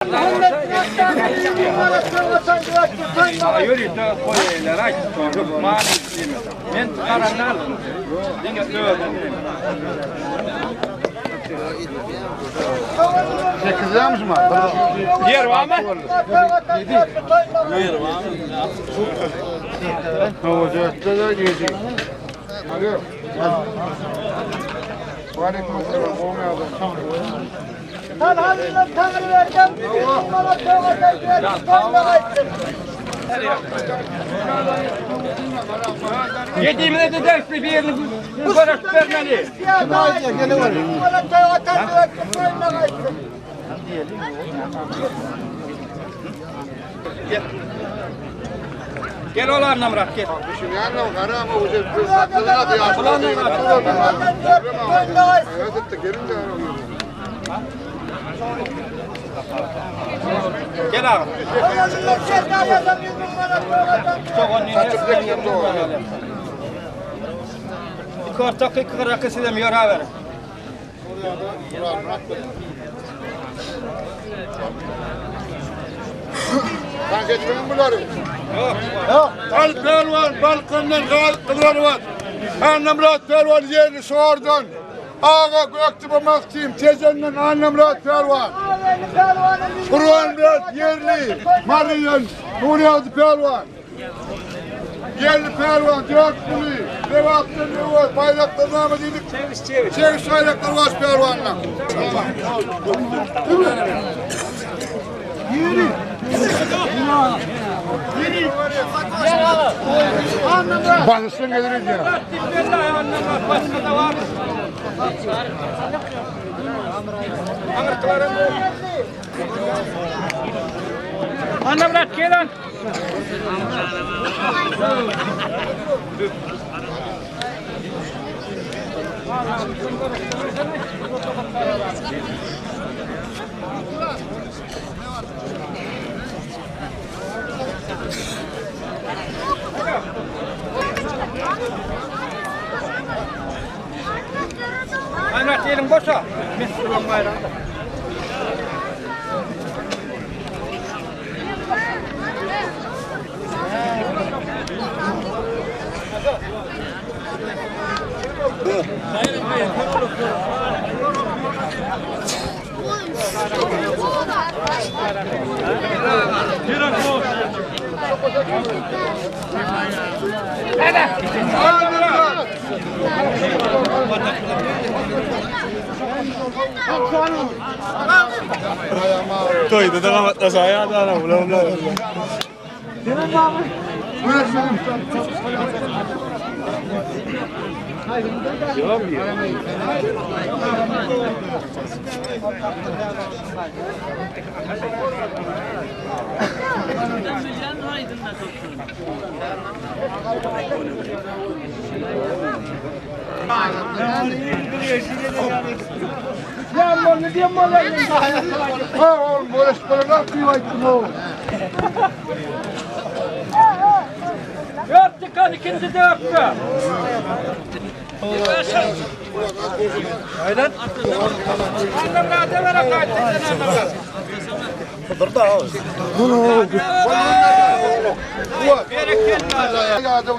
Yürü de koyuyorlar ay çocuk mani istemiyor. Ben karanlar denge öyle. Sekiz liramış mı? Yer var mı? Yer var mı? O dörtte de yedi. Alo. Aleykümselam. Ben halinde tanrı verdim. Bana tövbe verdim. Yediğimine de dersi bir yerini bu kadar vermeli. Bana tövbe verdim. Gel oğlan Namrat gel. Yani karama ucuz fırsatçılığa diye Ulan evet de gelin de Gel abi. Çok onun İki ortak iki kırakısı da miyör haber. ben geçmeyin bunları. Yok. Al pelvan, balkondan kıvrar var. Annemrat pelvan yerini sordun. Ağa göktübe maktiyim, tezenden annemrat pelvan. Kur'an biraz yerli, Mariyan, Nuriyadı pelvan. Yerli pelvan, dört bulu, revaktır ne var, bayraklar namı dedik. Çeviş bayraklar var pelvanla. Yürü. Bazısını geliriz ya. Başka da var. Anamrat gelen. Anamrat yerin boşa. Mesut'un bayrağında. Tuh itu tengah mata saya ada belum. Oğlum böyle nasıl yuvaytın oğlum? Dört tıkan ikinci de öptü. Aynen. Annemler de vere kaydı.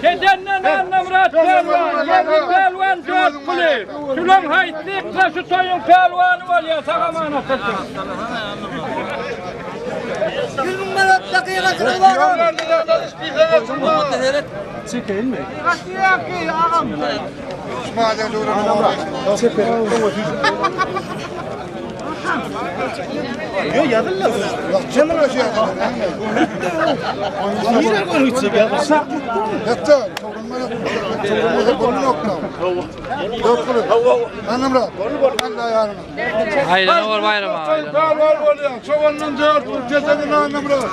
Kedenden annemrat pelvan, yedi pelvan dört kuli. Şulan haytlıkla şu toyun pelvanı var ya, sağaman atırsın. Çekeyim mi? Madem Yok yadın lazım. Çamur aşağı. Niye konuşacak ya? Yattı. Çoğunluğu konu yok da. Dört kulu. Annemrat. Ben de ayarına. Hayırlı uğur bayramı abi. Var ya. Çoğunluğun dört kulu. Cesedin annemrat.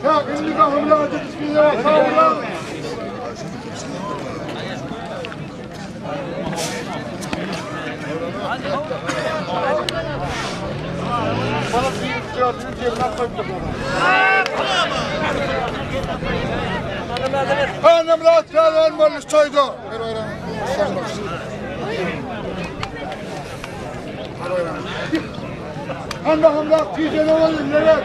Ya indi kahımla acı bismillah. Sağ bana bir cevabını cebine koyup da annem rahat ver varmış çayda. Ver ayranı. Ver ayranı. Han bakalım da tüyce olur neler?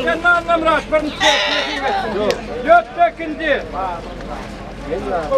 Sen ne anlamı rahat? Ben Dört dökündü.